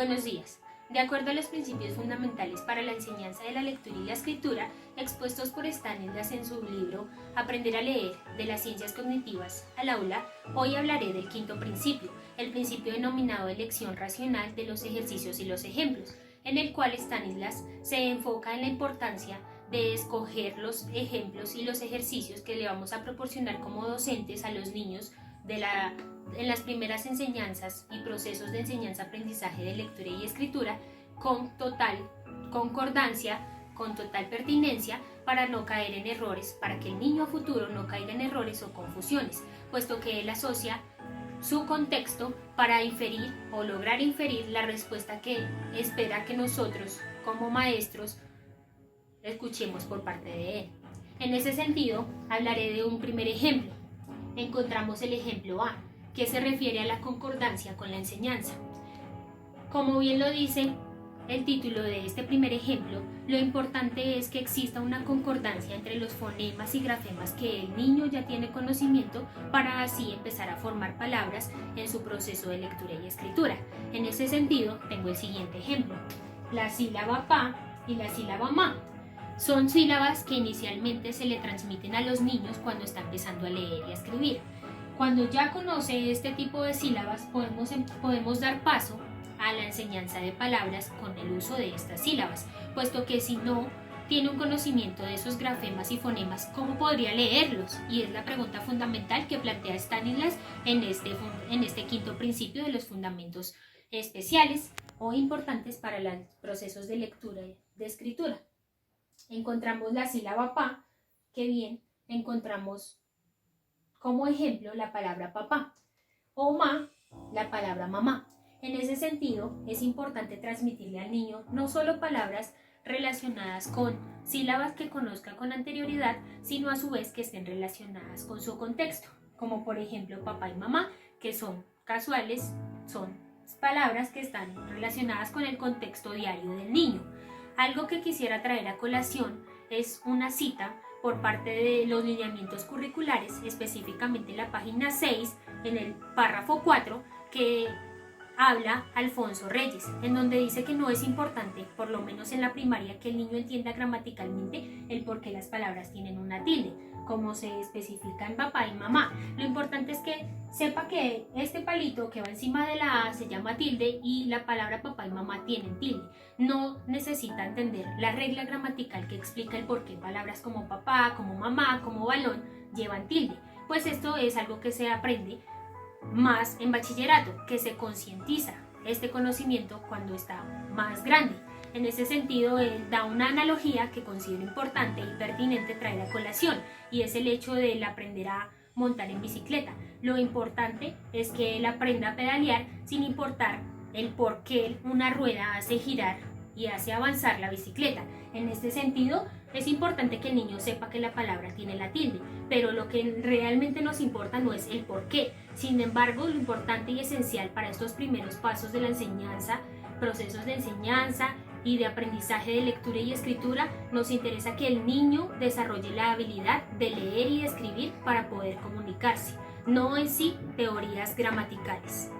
Buenos días. De acuerdo a los principios fundamentales para la enseñanza de la lectura y la escritura, expuestos por Stanislas en su libro Aprender a leer, de las ciencias cognitivas al aula, hoy hablaré del quinto principio, el principio denominado elección racional de los ejercicios y los ejemplos, en el cual Stanislas se enfoca en la importancia de escoger los ejemplos y los ejercicios que le vamos a proporcionar como docentes a los niños en las primeras enseñanzas y procesos de enseñanza-aprendizaje de lectura y escritura con total concordancia, con total pertinencia, para no caer en errores, para que el niño a futuro no caiga en errores o confusiones, puesto que él asocia su contexto para inferir o lograr inferir la respuesta que espera que nosotros como maestros escuchemos por parte de él. En ese sentido, hablaré de un primer ejemplo. Encontramos el ejemplo A, que se refiere a la concordancia con la enseñanza. Como bien lo dice el título de este primer ejemplo, lo importante es que exista una concordancia entre los fonemas y grafemas que el niño ya tiene conocimiento para así empezar a formar palabras en su proceso de lectura y escritura. En ese sentido, tengo el siguiente ejemplo. La sílaba pa y la sílaba ma son sílabas que inicialmente se le transmiten a los niños cuando está empezando a leer y a escribir. Cuando ya conoce este tipo de sílabas, podemos dar paso a la enseñanza de palabras con el uso de estas sílabas, puesto que si no tiene un conocimiento de esos grafemas y fonemas, ¿cómo podría leerlos? Y es la pregunta fundamental que plantea Stanislas en este quinto principio de los fundamentos especiales o importantes para los procesos de lectura y de escritura. Encontramos la sílaba pa, que bien encontramos como ejemplo la palabra papá, o ma, la palabra mamá. En ese sentido, es importante transmitirle al niño no solo palabras relacionadas con sílabas que conozca con anterioridad, sino a su vez que estén relacionadas con su contexto, como por ejemplo papá y mamá, que son casuales, son palabras que están relacionadas con el contexto diario del niño. Algo que quisiera traer a colación es una cita por parte de los lineamientos curriculares, específicamente en la página 6, en el párrafo 4, que habla Alfonso Reyes, en donde dice que no es importante, por lo menos en la primaria, que el niño entienda gramaticalmente el por qué las palabras tienen una tilde, como se especifica en papá y mamá. Lo importante es que sepa que este palito que va encima de la A se llama tilde y la palabra papá y mamá tienen tilde. No necesita entender la regla gramatical que explica el por qué palabras como papá, como mamá, como balón llevan tilde, pues esto es algo que se aprende más en bachillerato, que se concientiza este conocimiento cuando está más grande. En ese sentido, él da una analogía que considero importante y pertinente traer a colación, y es el hecho de él aprender a montar en bicicleta. Lo importante es que él aprenda a pedalear sin importar el por qué una rueda hace girar y hace avanzar la bicicleta. En este sentido, es importante que el niño sepa que la palabra tiene la tilde, pero lo que realmente nos importa no es el por qué. Sin embargo, lo importante y esencial para estos primeros pasos de la enseñanza, procesos de enseñanza y de aprendizaje de lectura y escritura, nos interesa que el niño desarrolle la habilidad de leer y de escribir para poder comunicarse, no en sí teorías gramaticales.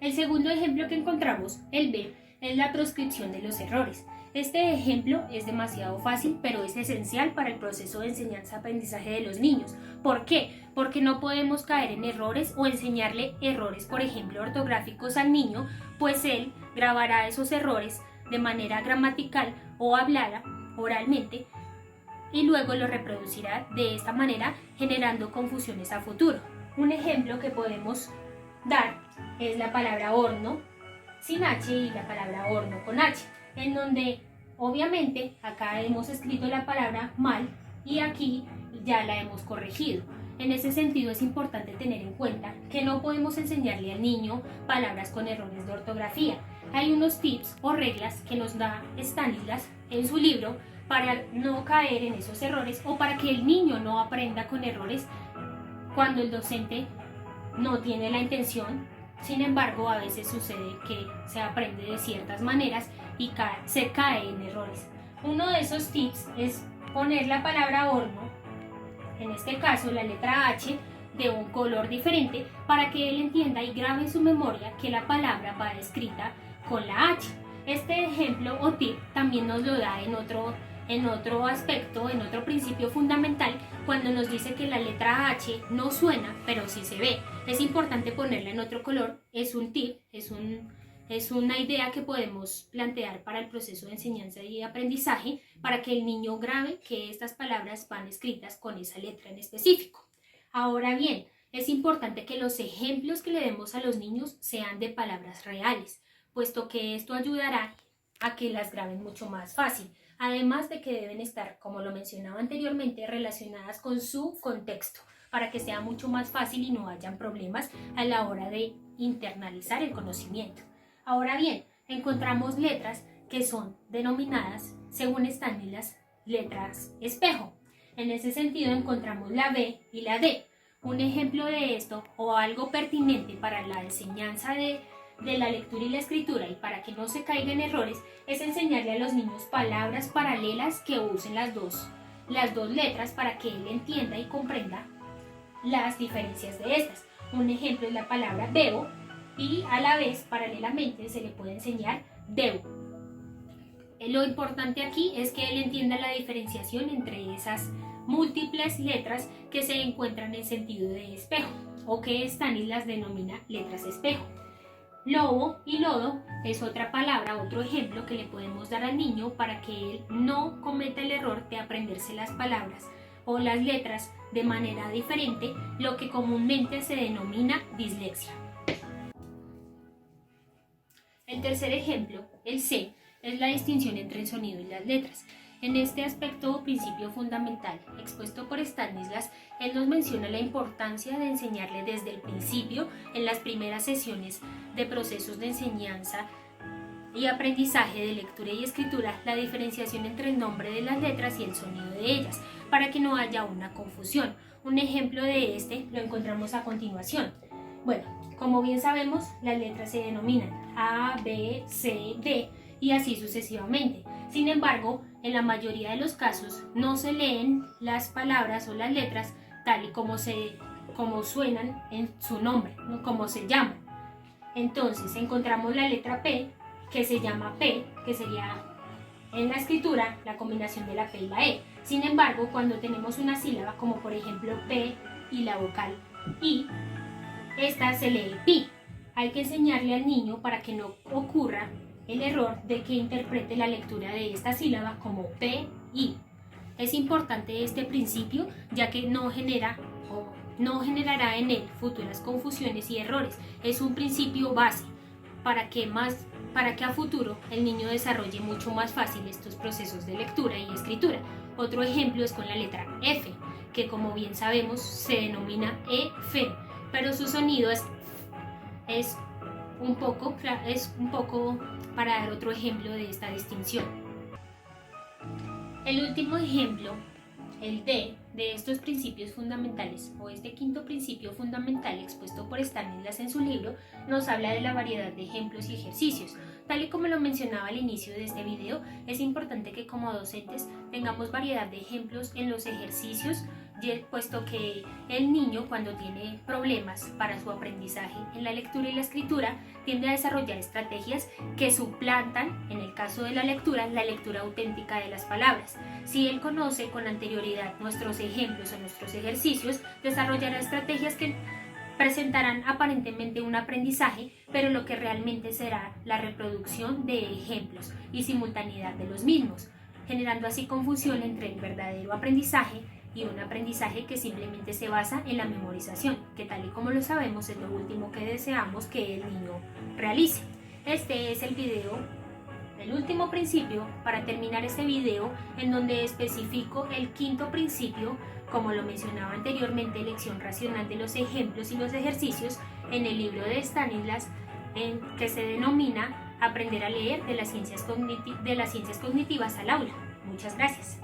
El segundo ejemplo que encontramos, el B, es la proscripción de los errores. Este ejemplo es demasiado fácil, pero es esencial para el proceso de enseñanza-aprendizaje de los niños. ¿Por qué? Porque no podemos caer en errores o enseñarle errores, por ejemplo, ortográficos al niño, pues él grabará esos errores de manera gramatical o hablada oralmente y luego lo reproducirá de esta manera, generando confusiones a futuro. Un ejemplo que podemos dar es la palabra horno sin H y la palabra horno con H, en donde obviamente acá hemos escrito la palabra mal y aquí ya la hemos corregido. En ese sentido es importante tener en cuenta que no podemos enseñarle al niño palabras con errores de ortografía. Hay unos tips o reglas que nos da Stanislas en su libro para no caer en esos errores o para que el niño no aprenda con errores cuando el docente no tiene la intención. Sin embargo, a veces sucede que se aprende de ciertas maneras y se cae en errores. Uno de esos tips es poner la palabra horno, en este caso la letra H, de un color diferente para que él entienda y grabe en su memoria que la palabra va escrita con la H. Este ejemplo o tip también nos lo da en otro aspecto, en otro principio fundamental, cuando nos dice que la letra H no suena, pero sí se ve. Es importante ponerla en otro color, es un tip, es una idea que podemos plantear para el proceso de enseñanza y aprendizaje para que el niño grabe que estas palabras van escritas con esa letra en específico. Ahora bien, es importante que los ejemplos que le demos a los niños sean de palabras reales, puesto que esto ayudará a que las graben mucho más fácil, además de que deben estar, como lo mencionaba anteriormente, relacionadas con su contexto, para que sea mucho más fácil y no hayan problemas a la hora de internalizar el conocimiento. Ahora bien, encontramos letras que son denominadas, según Stanislas, letras espejo. En ese sentido encontramos la B y la D. Un ejemplo de esto, o algo pertinente para la enseñanza de la lectura y la escritura y para que no se caigan en errores, es enseñarle a los niños palabras paralelas que usen las dos letras para que él entienda y comprenda las diferencias de estas. Un ejemplo es la palabra bebo, y a la vez, paralelamente, se le puede enseñar debo. Lo importante aquí es que él entienda la diferenciación entre esas múltiples letras que se encuentran en sentido de espejo, o que Stanislas denomina letras espejo. Lobo y lodo es otra palabra, otro ejemplo que le podemos dar al niño para que él no cometa el error de aprenderse las palabras o las letras de manera diferente, lo que comúnmente se denomina dislexia. El tercer ejemplo, el C, es la distinción entre el sonido y las letras. En este aspecto o principio fundamental expuesto por Stanislas, él nos menciona la importancia de enseñarle desde el principio, en las primeras sesiones de procesos de enseñanza y aprendizaje de lectura y escritura, la diferenciación entre el nombre de las letras y el sonido de ellas, para que no haya una confusión. Un ejemplo de este lo encontramos a continuación. Bueno, como bien sabemos, las letras se denominan A, B, C, D y así sucesivamente. Sin embargo, en la mayoría de los casos no se leen las palabras o las letras tal y como suenan en su nombre, como se llaman. Entonces encontramos la letra P, que se llama P, que sería en la escritura la combinación de la P y la E. Sin embargo, cuando tenemos una sílaba, como por ejemplo P y la vocal I, esta se lee pi. Hay que enseñarle al niño para que no ocurra el error de que interprete la lectura de esta sílaba como P, I. Es importante este principio, ya que no generará en él futuras confusiones y errores. Es un principio base para que a futuro el niño desarrolle mucho más fácil estos procesos de lectura y escritura. Otro ejemplo es con la letra F, que como bien sabemos se denomina E-F, pero su sonido es un poco para dar otro ejemplo de esta distinción. El último ejemplo, el D, de estos principios fundamentales, o este quinto principio fundamental expuesto por Stanislas en su libro, nos habla de la variedad de ejemplos y ejercicios. Tal y como lo mencionaba al inicio de este video, es importante que como docentes tengamos variedad de ejemplos en los ejercicios, puesto que el niño, cuando tiene problemas para su aprendizaje en la lectura y la escritura, tiende a desarrollar estrategias que suplantan, en el caso de la lectura auténtica de las palabras. Si él conoce con anterioridad nuestros ejemplos o nuestros ejercicios, desarrollará estrategias que presentarán aparentemente un aprendizaje, pero lo que realmente será la reproducción de ejemplos y simultaneidad de los mismos, generando así confusión entre el verdadero aprendizaje y un aprendizaje que simplemente se basa en la memorización, que tal y como lo sabemos es lo último que deseamos que el niño realice. Este es el último principio para terminar este video, en donde especifico el quinto principio, como lo mencionaba anteriormente, elección racional de los ejemplos y los ejercicios, en el libro de Stanislas, que se denomina Aprender a leer de las ciencias cognitivas al aula. Muchas gracias.